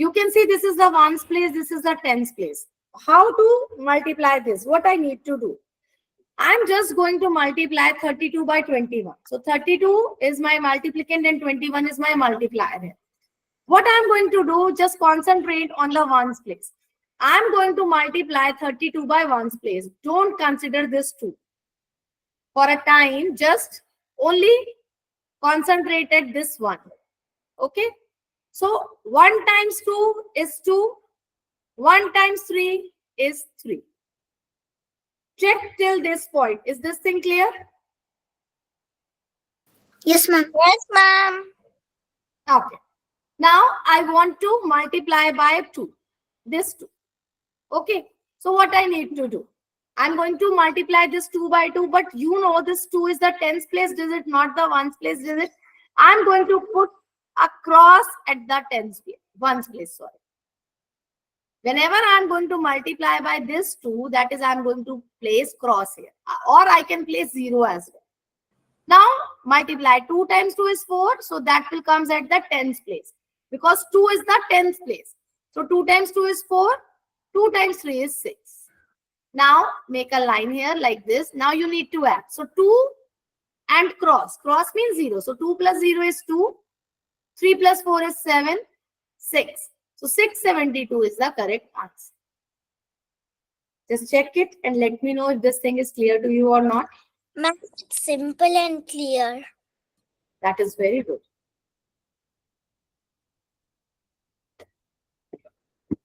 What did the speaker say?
You can see this is the ones place, this is the tens place. How to multiply this? What I need to do? I'm just going to multiply 32 by 21. So 32 is my multiplicand and 21 is my multiplier here. What I'm going to do, just concentrate on the ones place. I'm going to multiply 32 by ones place. Don't consider this 2. For a time, just only concentrate at this one. Okay. So 1 times 2 is 2. 1 times 3 is 3. Check till this point. Is this thing clear? Yes, ma'am. Yes, ma'am. Okay. Now I want to multiply by 2. This 2. Okay. So what I need to do? I'm going to multiply this 2 by 2, but you know this 2 is the tens place digit, not the ones place digit. I'm going to put a cross at the tens place, ones place, sorry. Whenever I'm going to multiply by this 2, that is, I'm going to place cross here. Or I can place 0 as well. Now, multiply 2 times 2 is 4. So that will comes at the tens place. Because 2 is the tens place. So 2 times 2 is 4. 2 times 3 is 6. Now, make a line here like this. Now you need to add. So 2 and cross. Cross means 0. So 2 plus 0 is 2. 3 plus 4 is 7. 6. So 672 is the correct answer. Just check it and let me know if this thing is clear to you or not. Ma'am, it's simple and clear. That is very good.